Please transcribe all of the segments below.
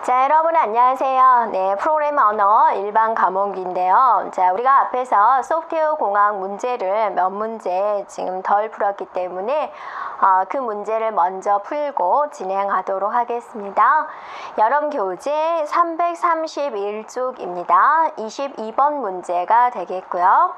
자, 여러분 안녕하세요. 네, 프로그램 언어 일반 과목인데요. 자, 우리가 앞에서 소프트웨어 공학 문제를 몇 문제 지금 덜 풀었기 때문에 그 문제를 먼저 풀고 진행하도록 하겠습니다. 여름 교재 331쪽입니다. 22번 문제가 되겠고요.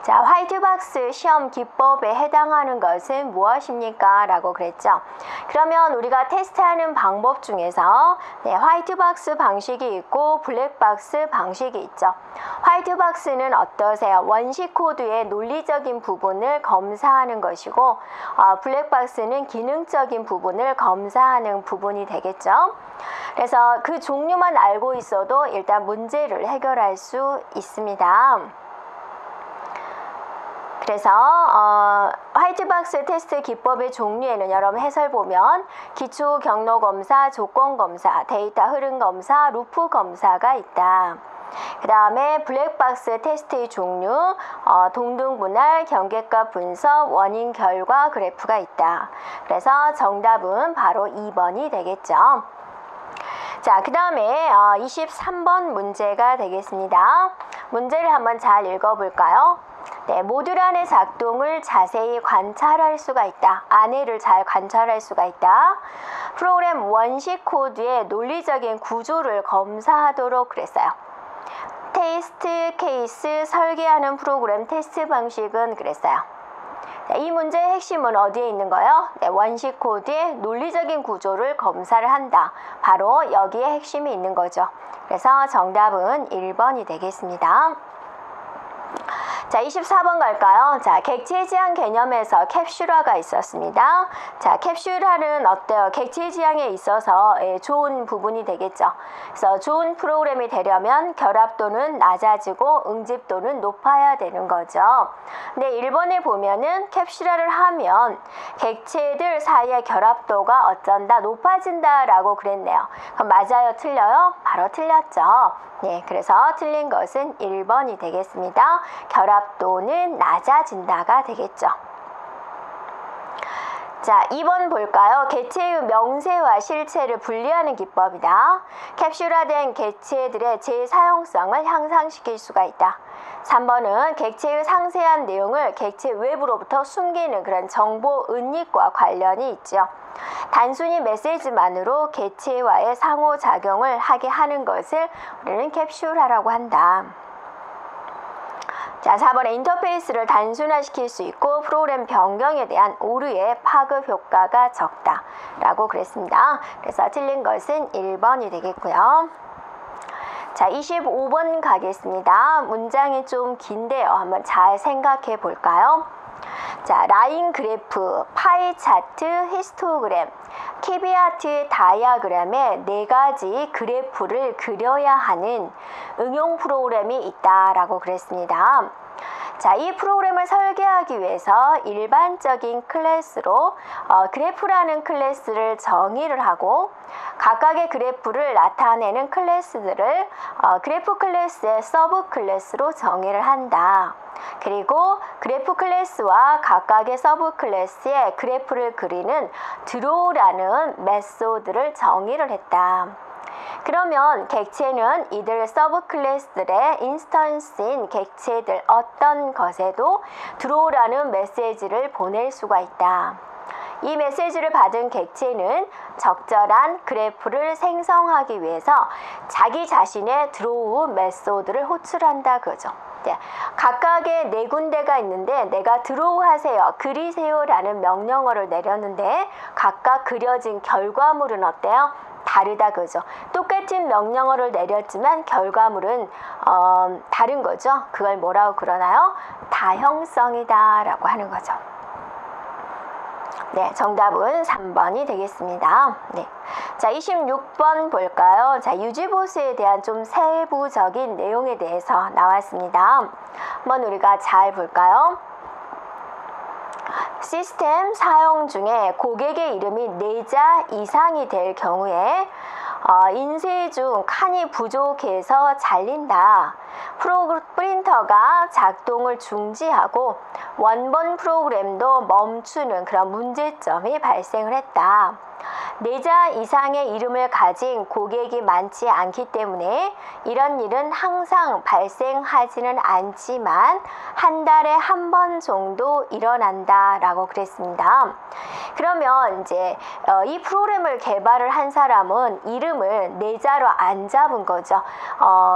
자, 화이트박스 시험 기법에 해당하는 것은 무엇입니까? 라고 그랬죠. 그러면 우리가 테스트하는 방법 중에서 화이트박스 방식이 있고 블랙박스 방식이 있죠. 화이트박스는 어떠세요? 원시 코드의 논리적인 부분을 검사하는 것이고 블랙박스는 기능적인 부분을 검사하는 부분이 되겠죠. 그래서 그 종류만 알고 있어도 일단 문제를 해결할 수 있습니다. 그래서 화이트박스 테스트 기법의 종류에는 여러분 해설 보면 기초 경로 검사, 조건 검사, 데이터 흐름 검사, 루프 검사가 있다. 그 다음에 블랙박스 테스트의 종류, 동등 분할, 경계값 분석, 원인 결과 그래프가 있다. 그래서 정답은 바로 2번이 되겠죠. 자, 그 다음에 23번 문제가 되겠습니다. 문제를 한번 잘 읽어볼까요? 네, 모듈 안의 작동을 자세히 관찰할 수가 있다. 안에를 잘 관찰할 수가 있다. 프로그램 원시 코드의 논리적인 구조를 검사하도록 그랬어요. 테스트 케이스 설계하는 프로그램 테스트 방식은 그랬어요. 이 문제의 핵심은 어디에 있는 거예요? 네, 원시 코드의 논리적인 구조를 검사를 한다. 바로 여기에 핵심이 있는 거죠. 그래서 정답은 1번이 되겠습니다. 자, 24번 갈까요? 자, 객체 지향 개념에서 캡슐화가 있었습니다. 자, 캡슐화는 어때요? 객체 지향에 있어서 좋은 부분이 되겠죠. 그래서 좋은 프로그램이 되려면 결합도는 낮아지고 응집도는 높아야 되는 거죠. 근데 1번에 보면은 캡슐화를 하면 객체들 사이의 결합도가 어쩐다 높아진다라고 그랬네요. 그럼 맞아요? 틀려요? 바로 틀렸죠. 네, 그래서 틀린 것은 1번이 되겠습니다. 결합도는 낮아진다가 되겠죠. 자, 2번 볼까요? 객체의 명세와 실체를 분리하는 기법이다. 캡슐화된 객체들의 재사용성을 향상시킬 수가 있다. 3번은 객체의 상세한 내용을 객체 외부로부터 숨기는 그런 정보 은닉과 관련이 있죠. 단순히 메시지만으로 객체와의 상호작용을 하게 하는 것을 우리는 캡슐화라고 한다. 자, 4번에 인터페이스를 단순화시킬 수 있고 프로그램 변경에 대한 오류의 파급 효과가 적다 라고 그랬습니다. 그래서 틀린 것은 1번이 되겠고요. 자, 25번 가겠습니다. 문장이 좀 긴데요. 한번 잘 생각해 볼까요? 자, 라인 그래프, 파이 차트, 히스토그램, 키비아트 다이아그램에 4가지 그래프를 그려야 하는 응용 프로그램이 있다라고 그랬습니다. 자, 이 프로그램을 설계하기 위해서 일반적인 클래스로 그래프라는 클래스를 정의를 하고 각각의 그래프를 나타내는 클래스들을 그래프 클래스의 서브 클래스로 정의를 한다. 그리고 그래프 클래스와 각각의 서브 클래스의 그래프를 그리는 드로우라는 메소드를 정의를 했다. 그러면 객체는 이들 서브 클래스들의 인스턴스인 객체들 어떤 것에도 드로우라는 메시지를 보낼 수가 있다. 이 메시지를 받은 객체는 적절한 그래프를 생성하기 위해서 자기 자신의 드로우 메소드를 호출한다 그죠. 네, 각각의 4군데가 있는데 내가 드로우 하세요, 그리세요 라는 명령어를 내렸는데 각각 그려진 결과물은 어때요? 다르다 그죠. 똑같은 명령어를 내렸지만 결과물은 다른 거죠. 그걸 뭐라고 그러나요? 다형성이다 라고 하는 거죠. 네, 정답은 3번이 되겠습니다. 네. 자, 26번 볼까요? 자, 유지보수에 대한 좀 세부적인 내용에 대해서 나왔습니다. 한번 우리가 잘 볼까요? 시스템 사용 중에 고객의 이름이 4자 이상이 될 경우에 인쇄 중 칸이 부족해서 잘린다. 프린터가 작동을 중지하고 원본 프로그램도 멈추는 그런 문제점이 발생을 했다. 4자 이상의 이름을 가진 고객이 많지 않기 때문에 이런 일은 항상 발생하지는 않지만 한 달에 한 번 정도 일어난다 라고 그랬습니다. 그러면 이제 이 프로그램을 개발을 한 사람은 이름을 4자로 안 잡은 거죠.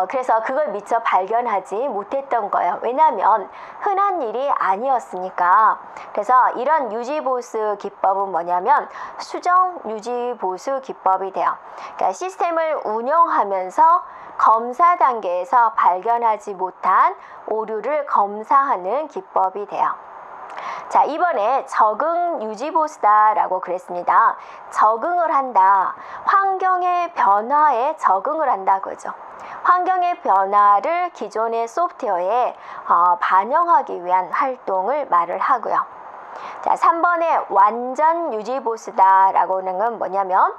그래서 그걸 미처 발견하지 못했던 거예요. 왜냐하면 흔한 일이 아니었으니까. 그래서 이런 유지보수 기법은 뭐냐면 수정 유지보수 기법이 돼요. 그러니까 시스템을 운영하면서 검사 단계에서 발견하지 못한 오류를 검사하는 기법이 돼요. 자, 이번에 적응 유지보수다라고 그랬습니다. 적응을 한다. 환경의 변화에 적응을 한다 그죠. 환경의 변화를 기존의 소프트웨어에 반영하기 위한 활동을 말을 하고요. 자, 3번에 완전 유지보수다 라고 하는 건 뭐냐면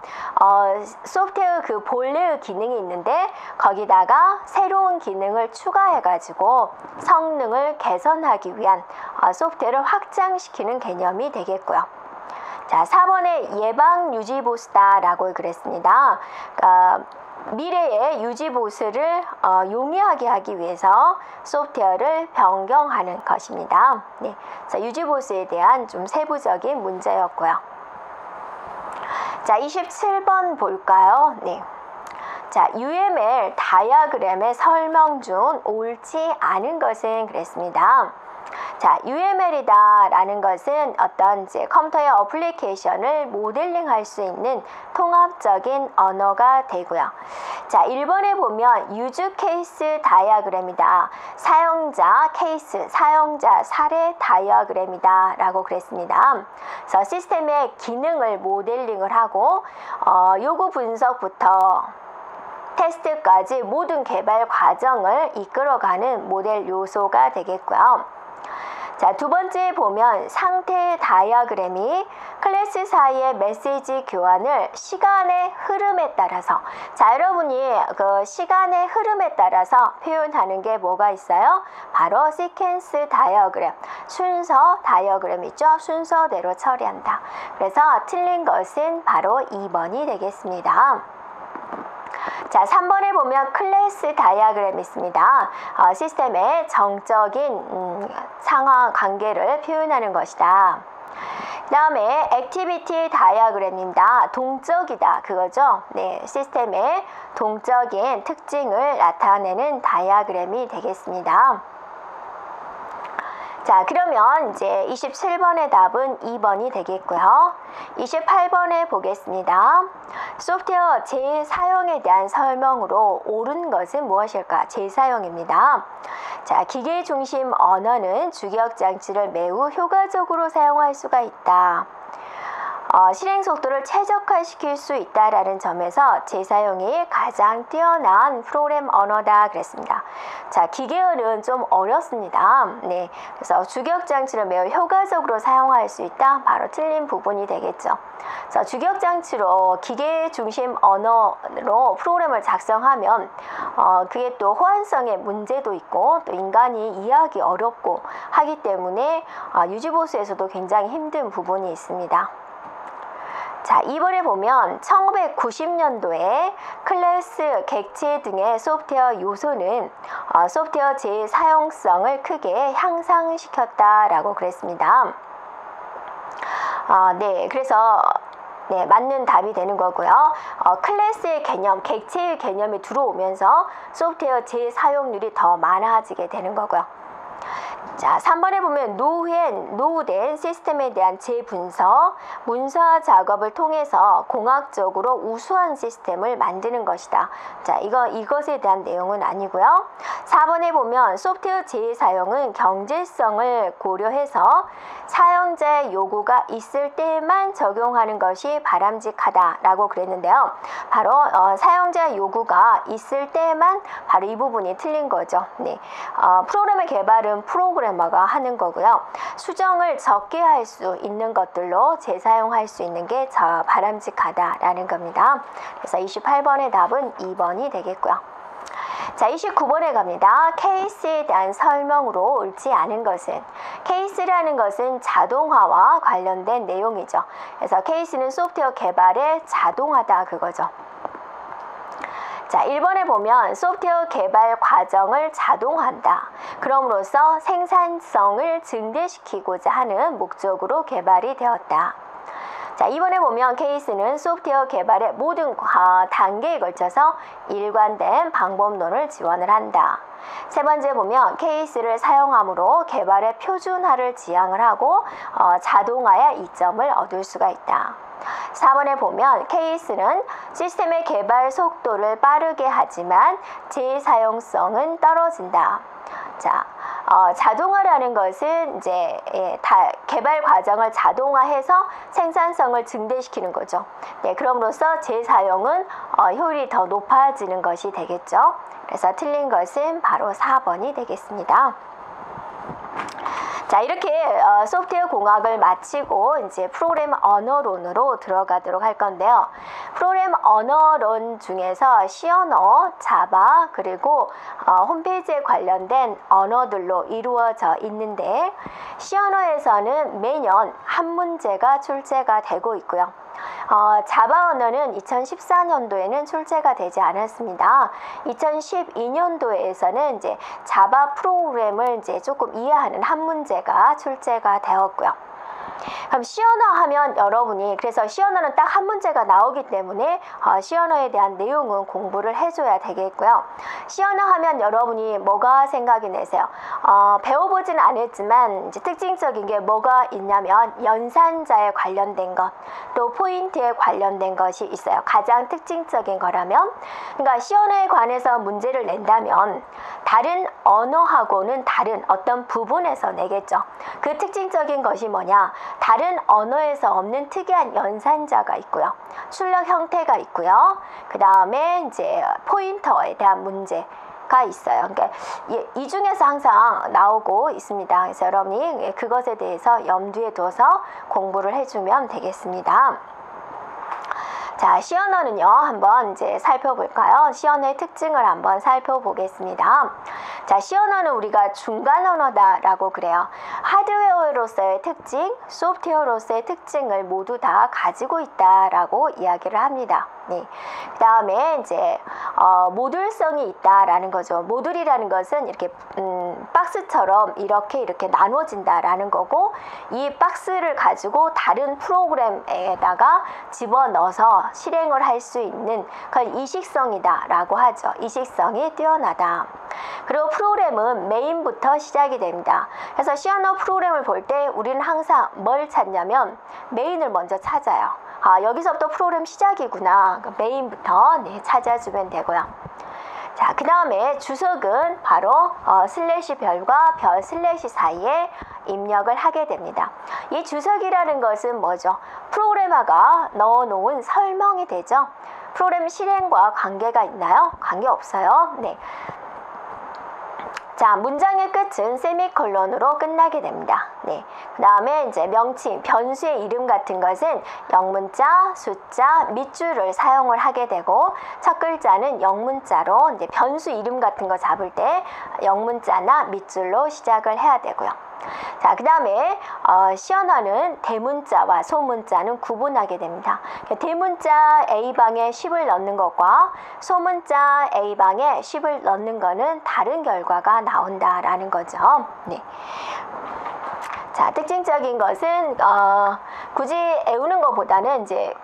소프트웨어 그 본래의 기능이 있는데 거기다가 새로운 기능을 추가해 가지고 성능을 개선하기 위한 소프트웨어를 확장시키는 개념이 되겠고요. 자, 4번에 예방 유지보수다 라고 그랬습니다. 미래의 유지보수를 용이하게 하기 위해서 소프트웨어를 변경하는 것입니다. 네, 유지보수에 대한 좀 세부적인 문제였고요. 자, 27번 볼까요? 네. 자, UML 다이어그램의 설명 중 옳지 않은 것은 그랬습니다. 자, UML이다 라는 것은 어떤 이제 컴퓨터의 어플리케이션을 모델링 할 수 있는 통합적인 언어가 되고요. 자, 1번에 보면 유즈 케이스 다이어그램이다. 사용자 케이스, 사용자 사례 다이어그램이다 라고 그랬습니다. 그래서 시스템의 기능을 모델링을 하고 요구 분석부터 테스트까지 모든 개발 과정을 이끌어가는 모델 요소가 되겠고요. 자, 두 번째 보면 상태 다이어그램이 클래스 사이의 메시지 교환을 시간의 흐름에 따라서, 자, 여러분이 그 시간의 흐름에 따라서 표현하는 게 뭐가 있어요? 바로 시퀀스 다이어그램, 순서 다이어그램 있죠? 순서대로 처리한다. 그래서 틀린 것은 바로 2번이 되겠습니다. 자, 3번에 보면 클래스 다이어그램이 있습니다. 시스템의 정적인 상황 관계를 표현하는 것이다. 그 다음에 액티비티 다이어그램입니다. 동적이다 그거죠. 네, 시스템의 동적인 특징을 나타내는 다이어그램이 되겠습니다. 자, 그러면 이제 27번의 답은 2번이 되겠고요. 28번에 보겠습니다. 소프트웨어 재사용에 대한 설명으로 옳은 것은 무엇일까? 재사용입니다. 자, 기계 중심 언어는 주기억 장치를 매우 효과적으로 사용할 수가 있다. 실행 속도를 최적화시킬 수 있다라는 점에서 재사용이 가장 뛰어난 프로그램 언어다 그랬습니다. 자, 기계어는 좀 어렵습니다. 네, 그래서 주기억 장치를 매우 효과적으로 사용할 수 있다. 바로 틀린 부분이 되겠죠. 그래서 주기억 장치로 기계 중심 언어로 프로그램을 작성하면 그게 또 호환성의 문제도 있고 또 인간이 이해하기 어렵고 하기 때문에 유지보수에서도 굉장히 힘든 부분이 있습니다. 자, 이번에 보면 1990년도에 클래스, 객체 등의 소프트웨어 요소는 소프트웨어 재사용성을 크게 향상시켰다라고 그랬습니다. 네, 그래서 네, 맞는 답이 되는 거고요. 클래스의 개념, 객체의 개념이 들어오면서 소프트웨어 재사용률이 더 많아지게 되는 거고요. 자, 3번에 보면 노후된 시스템에 대한 재분석, 문서 작업을 통해서 공학적으로 우수한 시스템을 만드는 것이다. 자, 이것에 대한 내용은 아니고요. 4번에 보면 소프트웨어 재사용은 경제성을 고려해서 사용자의 요구가 있을 때만 적용하는 것이 바람직하다라고 그랬는데요. 바로 사용자의 요구가 있을 때만 바로 이 부분이 틀린 거죠. 네, 프로그램의 개발은 프로그래머가 하는 거고요. 수정을 적게 할 수 있는 것들로 재사용할 수 있는 게 바람직하다라는 겁니다. 그래서 28번의 답은 2번이 되겠고요. 자, 29번에 갑니다. 케이스에 대한 설명으로 옳지 않은 것은, 케이스라는 것은 자동화와 관련된 내용이죠. 그래서 케이스는 소프트웨어 개발의 자동화다 그거죠. 자, 1번에 보면 소프트웨어 개발 과정을 자동화한다. 그럼으로써 생산성을 증대시키고자 하는 목적으로 개발이 되었다. 자, 2번에 보면 케이스는 소프트웨어 개발의 모든 단계에 걸쳐서 일관된 방법론을 지원을 한다. 세 번째 보면 케이스를 사용함으로 개발의 표준화를 지향을 하고 자동화의 이점을 얻을 수가 있다. 4번에 보면 케이스는 시스템의 개발 속도를 빠르게 하지만 재사용성은 떨어진다. 자, 자동화라는 것은 이제 개발 과정을 자동화해서 생산성을 증대시키는 거죠. 네, 그럼으로써 재사용은 효율이 더 높아지는 것이 되겠죠. 그래서 틀린 것은 바로 4번이 되겠습니다. 자, 이렇게 소프트웨어 공학을 마치고 이제 프로그램 언어론으로 들어가도록 할 건데요. 프로그램 언어론 중에서 C 언어, 자바, 그리고 홈페이지에 관련된 언어들로 이루어져 있는데, C 언어에서는 매년 한 문제가 출제가 되고 있고요. 자바 언어는 2014년도에는 출제가 되지 않았습니다. 2012년도에서는 이제 자바 프로그램을 이제 조금 이해하는 한 문제가 출제가 되었고요. 그럼 C 언어 하면 여러분이, 그래서 C 언어는 딱 한 문제가 나오기 때문에 C 언어에 대한 내용은 공부를 해줘야 되겠고요. C 언어 하면 여러분이 뭐가 생각이 나세요? 배워보지는 않았지만 이제 특징적인 게 뭐가 있냐면 연산자에 관련된 것, 또 포인트에 관련된 것이 있어요. 가장 특징적인 거라면, 그러니까 C 언어에 관해서 문제를 낸다면 다른 언어하고는 다른 어떤 부분에서 내겠죠. 그 특징적인 것이 뭐냐? 다른 언어에서 없는 특이한 연산자가 있고요. 출력 형태가 있고요. 그 다음에 이제 포인터에 대한 문제가 있어요. 그러니까 이 중에서 항상 나오고 있습니다. 그래서 여러분이 그것에 대해서 염두에 둬서 공부를 해주면 되겠습니다. 자, C 언어는요, 한번 이제 살펴볼까요? C 언어의 특징을 한번 살펴보겠습니다. 자, C 언어는 우리가 중간 언어다라고 그래요. 하드웨어로서의 특징, 소프트웨어로서의 특징을 모두 다 가지고 있다라고 이야기를 합니다. 네. 그 다음에 이제 모듈성이 있다라는 거죠. 모듈이라는 것은 이렇게 박스처럼 이렇게 나눠진다라는 거고, 이 박스를 가지고 다른 프로그램에다가 집어넣어서 실행을 할 수 있는 그런 이식성이다라고 하죠. 이식성이 뛰어나다. 그리고 프로그램은 메인부터 시작이 됩니다. 그래서 C 언어 프로그램을 볼 때 우리는 항상 뭘 찾냐면 메인을 먼저 찾아요. 여기서부터 프로그램 시작이구나. 메인부터 찾아주면 되고요. 자, 그 다음에 주석은 바로 슬래시 별과 별 슬래시 사이에 입력을 하게 됩니다. 이 주석이라는 것은 뭐죠? 프로그래머가 넣어놓은 설명이 되죠. 프로그램 실행과 관계가 있나요? 관계 없어요. 네. 자, 문장의 끝은 세미콜론으로 끝나게 됩니다. 네. 그 다음에 이제 명칭, 변수의 이름 같은 것은 영문자, 숫자, 밑줄을 사용을 하게 되고, 첫 글자는 영문자로 이제 변수 이름 같은 거 잡을 때 영문자나 밑줄로 시작을 해야 되고요. 자, 그 다음에 C 언어는 대문자와 소문자는 구분하게 됩니다. 대문자 A방에 10을 넣는 것과 소문자 A방에 10을 넣는 것은 다른 결과가 나온다라는 거죠. 네. 자, 특징적인 것은 굳이 애우는 것보다는 이제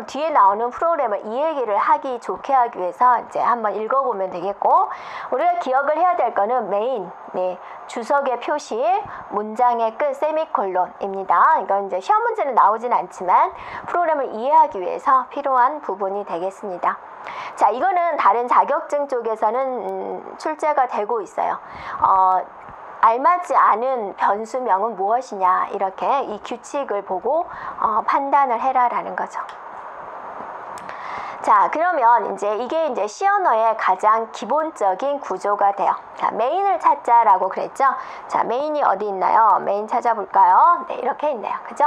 뒤에 나오는 프로그램을 이해를 하기 좋게 하기 위해서 이제 한번 읽어보면 되겠고, 우리가 기억을 해야 될 거는 메인, 네, 주석의 표시, 문장의 끝, 세미콜론입니다. 이건 이제 시험 문제는 나오진 않지만 프로그램을 이해하기 위해서 필요한 부분이 되겠습니다. 자, 이거는 다른 자격증 쪽에서는 출제가 되고 있어요. 알맞지 않은 변수명은 무엇이냐, 이렇게 이 규칙을 보고 판단을 해라라는 거죠. 자, 그러면 이게 이제 C 언어의 가장 기본적인 구조가 돼요. 자, 메인을 찾자라고 그랬죠? 자, 메인이 어디 있나요? 메인 찾아볼까요? 네, 이렇게 있네요. 그죠?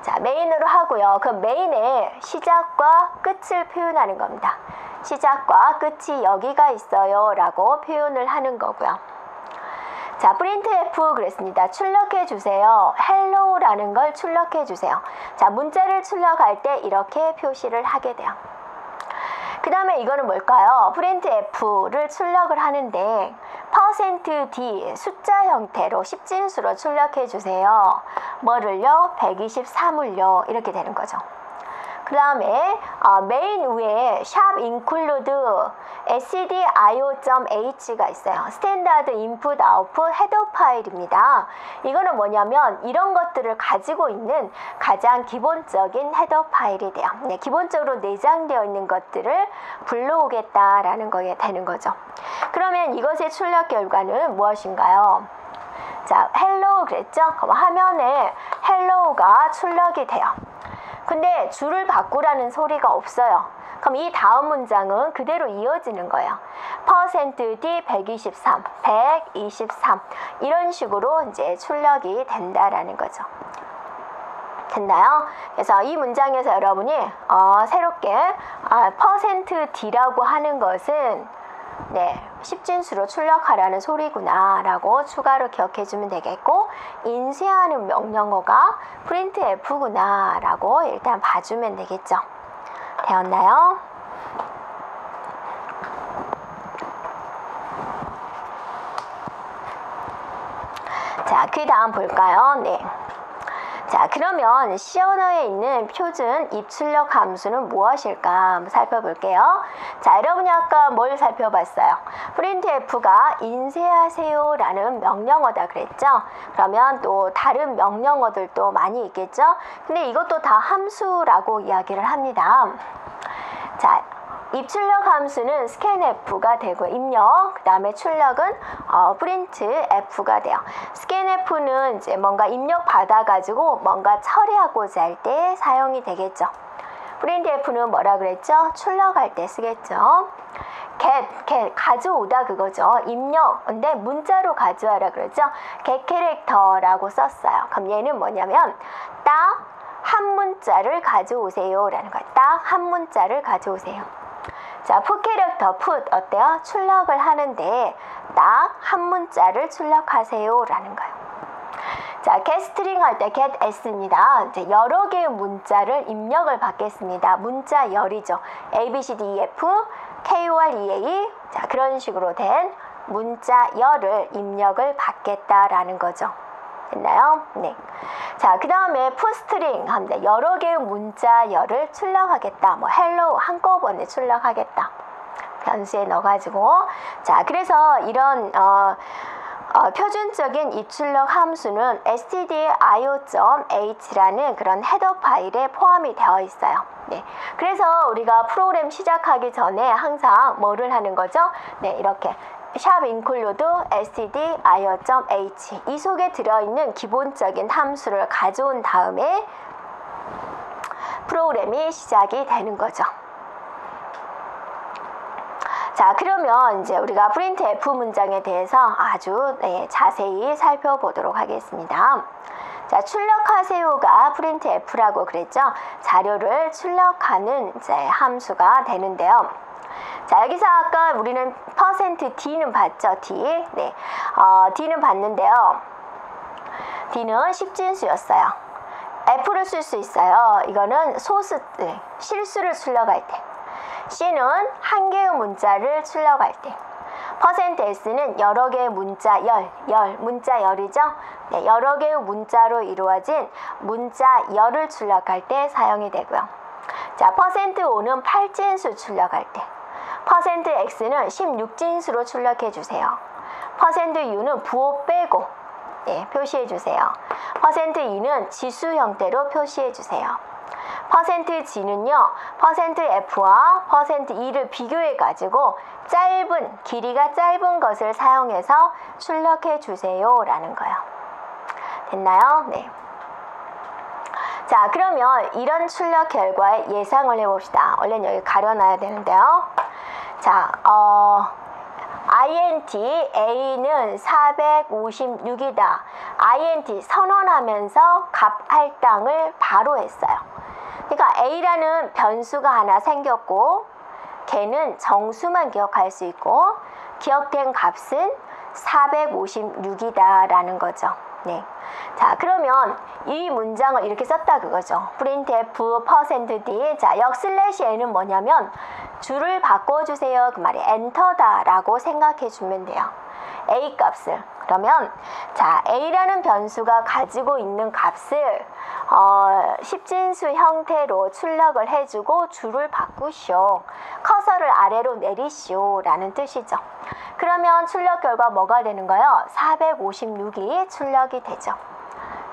자, 메인으로 하고요. 그 메인의 시작과 끝을 표현하는 겁니다. 시작과 끝이 여기가 있어요 라고 표현을 하는 거고요. 자, printf 그랬습니다. 출력해 주세요. hello라는 걸 출력해 주세요. 자, 문자를 출력할 때 이렇게 표시를 하게 돼요. 그 다음에 이거는 뭘까요? printf를 출력을 하는데 %d 숫자 형태로 10진수로 출력해 주세요. 뭐를요? 123을요. 이렇게 되는 거죠. 그 다음에 메인 위에 샵 include stdio.h가 있어요. 스탠다드 인풋 아웃풋 헤더 파일입니다. 이거는 뭐냐면 이런 것들을 가지고 있는 가장 기본적인 헤더 파일이 돼요. 네, 기본적으로 내장되어 있는 것들을 불러오겠다라는 거에 되는 거죠. 그러면 이것의 출력 결과는 무엇인가요? 자, hello 그랬죠? 그럼 화면에 hello가 출력이 돼요. 근데 줄을 바꾸라는 소리가 없어요. 그럼 이 다음 문장은 그대로 이어지는 거예요. %d 123, 123 이런 식으로 이제 출력이 된다라는 거죠. 됐나요? 그래서 이 문장에서 여러분이 새롭게 %d라고 하는 것은 네, 10진수로 출력하라는 소리구나 라고 추가로 기억해 주면 되겠고, 인쇄하는 명령어가 printf구나 라고 일단 봐주면 되겠죠. 되었나요? 자, 그 다음 볼까요? 네. 자, 그러면 C 언어에 있는 표준 입출력 함수는 무엇일까 한번 살펴볼게요. 자, 여러분이 아까 뭘 살펴봤어요? printf가 인쇄하세요 라는 명령어다 그랬죠? 그러면 또 다른 명령어들도 많이 있겠죠? 근데 이것도 다 함수라고 이야기를 합니다. 자, 입출력 함수는 scanf가 되고 입력, 그 다음에 출력은 printf가 돼요. scanf는 이제 뭔가 입력 받아가지고 뭔가 처리하고자 할 때 사용이 되겠죠. printf는 뭐라 그랬죠? 출력할 때 쓰겠죠. get 가져오다 그거죠. 입력, 근데 문자로 가져와라 그러죠. get 캐릭터라고 썼어요. 그럼 얘는 뭐냐면 딱 한 문자를 가져오세요 라는 거예요. 딱 한 문자를 가져오세요. 자, put 캐릭터 put 어때요? 출력을 하는데 딱 한 문자를 출력하세요 라는 거예요. 자, get string 할 때 get s입니다. 이제 여러 개의 문자를 입력을 받겠습니다. 문자 열이죠. A, B, C, D, E, F, K, O, R, E, A. 자, 그런 식으로 된 문자 열을 입력을 받겠다라는 거죠. 됐나요? 네. 자, 그 다음에 putstring 합니다. 여러 개의 문자 열을 출력하겠다. 뭐 hello 한꺼번에 출력하겠다. 변수에 넣어가지고. 자, 그래서 이런 표준적인 입출력 함수는 stdio.h라는 그런 헤더 파일에 포함이 되어 있어요. 네. 그래서 우리가 프로그램 시작하기 전에 항상 뭐를 하는 거죠? 네, 이렇게 샵 include stdio.h 이 속에 들어있는 기본적인 함수를 가져온 다음에 프로그램이 시작이 되는 거죠. 자, 그러면 이제 우리가 printf 문장에 대해서 아주 자세히 살펴보도록 하겠습니다. 자, 출력하세요가 printf라고 그랬죠. 자료를 출력하는 이제 함수가 되는데요. 자, 여기서 아까 우리는 %d는 봤죠. d. 네. d는 봤는데요. d는 10진수였어요. f를 쓸 수 있어요. 이거는 소수, 실수를 출력할 때. c는 한 개의 문자를 출력할 때. %s는 여러 개의 문자 문자 열이죠. 네, 여러 개의 문자로 이루어진 문자 열을 출력할 때 사용이 되고요. 자, %o는 8진수 출력할 때. %x는 16진수로 출력해 주세요. %u는 부호 빼고 표시해 주세요. %e는 지수 형태로 표시해 주세요. %g는요, %f와 %e를 비교해 가지고 길이가 짧은 것을 사용해서 출력해 주세요 라는 거예요. 됐나요? 네. 자, 그러면 이런 출력 결과의 예상을 해봅시다. 원래는 여기 가려놔야 되는데요. 자, INT A는 456이다. INT 선언하면서 값 할당을 바로 했어요. 그러니까 A라는 변수가 하나 생겼고 걔는 정수만 기억할 수 있고 기억된 값은 456이다 라는 거죠. 네. 자, 그러면 이 문장을 이렇게 썼다 그거죠. printf %d. 자, 역슬래시에는 뭐냐면 줄을 바꿔주세요 그 말이 엔터다 라고 생각해 주면 돼요. A 값을. 그러면 자, A라는 변수가 가지고 있는 값을 십진수 형태로 출력을 해주고 줄을 바꾸시오. 커서를 아래로 내리시오 라는 뜻이죠. 그러면 출력 결과 뭐가 되는가요? 456이 출력이 되죠.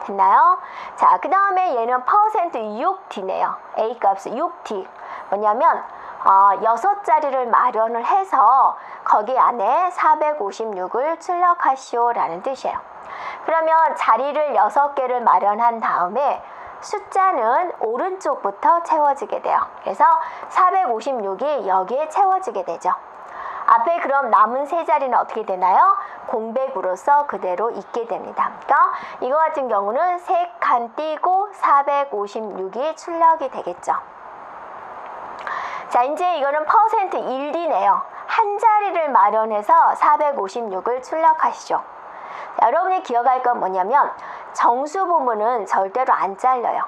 됐나요? 자, 그 다음에 얘는 %6t네요. A 값은 6t. 뭐냐면 6자리를 마련을 해서 거기 안에 456을 출력하시오 라는 뜻이에요. 그러면 자리를 6개를 마련한 다음에 숫자는 오른쪽부터 채워지게 돼요. 그래서 456이 여기에 채워지게 되죠. 앞에 그럼 남은 세 자리는 어떻게 되나요? 공백으로서 그대로 있게 됩니다. 그러니까 이거 같은 경우는 3칸 띄고 456이 출력이 되겠죠. 자, 이제 이거는 %1D네요. 한 자리를 마련해서 456을 출력하시죠. 자, 여러분이 기억할 건 뭐냐면 정수 부분은 절대로 안 잘려요.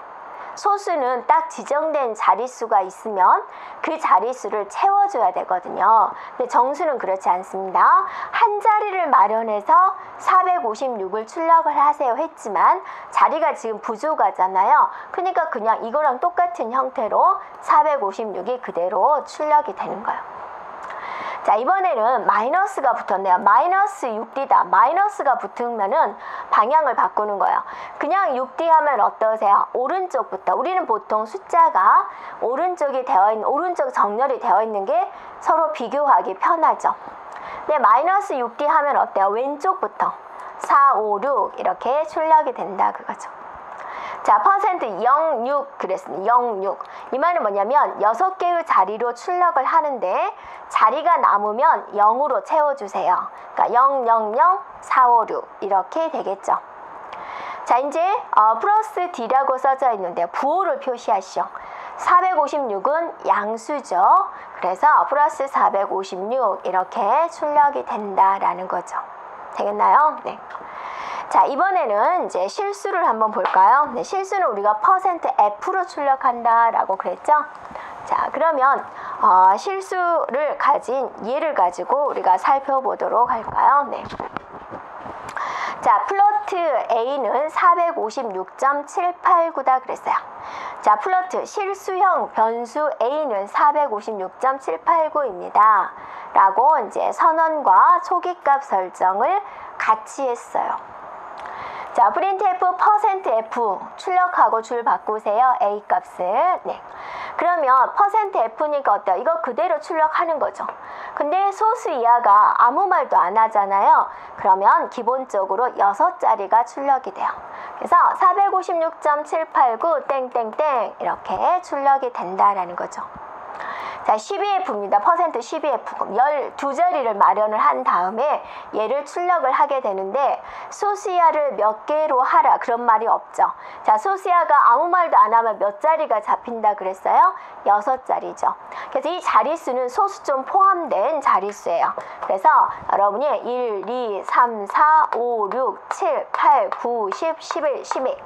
소수는 딱 지정된 자릿수가 있으면 그 자릿수를 채워줘야 되거든요. 근데 정수는 그렇지 않습니다. 한 자리를 마련해서 456을 출력을 하세요 했지만 자리가 지금 부족하잖아요. 그러니까 그냥 이거랑 똑같은 형태로 456이 그대로 출력이 되는 거예요. 자, 이번에는 마이너스가 붙었네요. 마이너스 6D다. 마이너스가 붙으면은 방향을 바꾸는 거예요. 그냥 6D 하면 어떠세요? 오른쪽부터. 우리는 보통 숫자가 오른쪽이 되어 있는, 오른쪽 정렬이 되어 있는 게 서로 비교하기 편하죠. 근데 마이너스 6D 하면 어때요? 왼쪽부터 4, 5, 6 이렇게 출력이 된다 그거죠. 자, %06 그랬습니다. 06. 이 말은 뭐냐면 6개의 자리로 출력을 하는데 자리가 남으면 0으로 채워주세요. 그러니까 0, 0, 0, 4, 5, 6 이렇게 되겠죠. 자, 이제 플러스 D라고 써져 있는데 부호를 표시하시오. 456은 양수죠. 그래서 플러스 456 이렇게 출력이 된다라는 거죠. 되겠나요? 네. 자, 이번에는 이제 실수를 한번 볼까요? 네, 실수는 우리가 %F로 출력한다 라고 그랬죠? 자, 그러면 실수를 가진 예를 가지고 우리가 살펴보도록 할까요? 네. 자, 플로트 A는 456.789다 그랬어요. 자, 플로트 실수형 변수 A는 456.789입니다. 라고 이제 선언과 초기값 설정을 같이 했어요. 자, printf %f 출력하고 줄 바꾸세요. A 값을. 네. 그러면 %f니까 어때요? 이거 그대로 출력하는 거죠. 근데 소수 이하가 아무 말도 안 하잖아요. 그러면 기본적으로 6자리가 출력이 돼요. 그래서 456.789 땡땡땡 이렇게 출력이 된다라는 거죠. 자, 12F입니다. %12F. 12자리를 마련을 한 다음에 얘를 출력을 하게 되는데 소수이하를 몇 개로 하라 그런 말이 없죠. 자, 소수이하가 아무 말도 안 하면 몇 자리가 잡힌다 그랬어요? 6자리죠. 그래서 이 자릿수는 소수점 포함된 자릿수예요. 그래서 여러분이 1, 2, 3, 4, 5, 6, 7, 8, 9, 10, 11, 12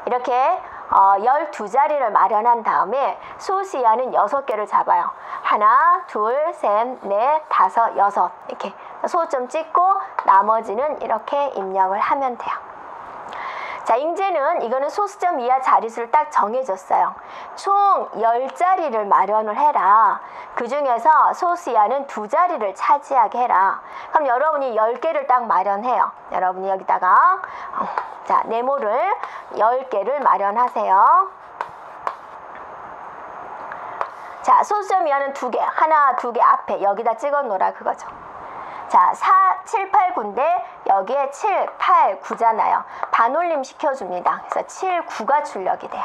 이렇게 12자리를 마련한 다음에 소수이하는 6개를 잡아요. 하나, 둘, 셋, 넷, 다섯, 여섯 이렇게 소점 찍고 나머지는 이렇게 입력을 하면 돼요. 자, 이제는 이거는 소수점 이하 자릿수를 딱 정해줬어요. 총 10자리를 마련을 해라. 그 중에서 소수이하는 2자리를 차지하게 해라. 그럼 여러분이 10개를 딱 마련해요. 여러분이 여기다가 자, 네모를 10개를 마련하세요. 자, 소수점 이하는 2개, 하나, 2개 앞에 여기다 찍어 놓으라 그거죠. 자, 4, 7, 8, 9인데 여기에 7, 8, 9잖아요. 반올림 시켜줍니다. 그래서 7, 9가 출력이 돼요.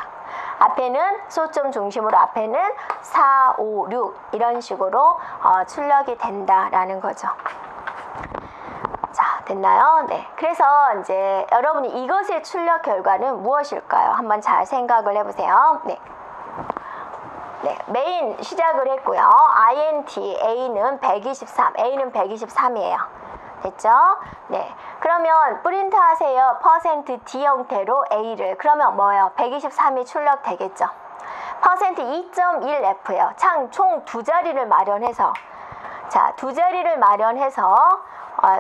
앞에는 소점 중심으로 앞에는 4, 5, 6 이런 식으로 출력이 된다라는 거죠. 자, 됐나요? 네. 그래서 이제 여러분이 이것의 출력 결과는 무엇일까요? 한번 잘 생각을 해보세요. 네. 네, 메인 시작을 했고요. int a는 123, a는 123이에요. 됐죠? 네. 그러면 프린트 하세요. %d 형태로 a를. 그러면 뭐예요? 123이 출력되겠죠. %2.1f예요. 총 두 자리를 마련해서. 자, 두 자리를 마련해서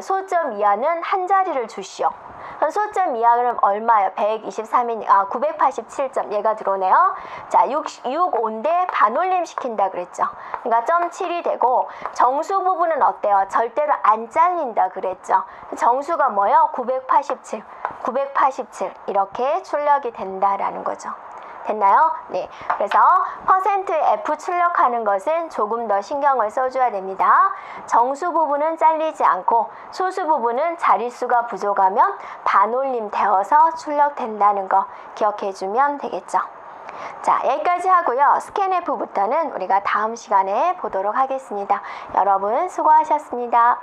소점 이하는 한 자리를 주시오. 그럼 소점 이하는 얼마예요? 123이니까 987점 얘가 들어오네요. 자, 65인데 반올림 시킨다 그랬죠. 그러니까 점 7이 되고 정수 부분은 어때요? 절대로 안 잘린다 그랬죠. 정수가 뭐예요? 987 이렇게 출력이 된다라는 거죠. 됐나요? 네. 그래서 %f 출력하는 것은 조금 더 신경을 써줘야 됩니다. 정수 부분은 잘리지 않고 소수 부분은 자릿수가 부족하면 반올림 되어서 출력된다는 거 기억해주면 되겠죠. 자, 여기까지 하고요. 스캔F부터는 우리가 다음 시간에 보도록 하겠습니다. 여러분 수고하셨습니다.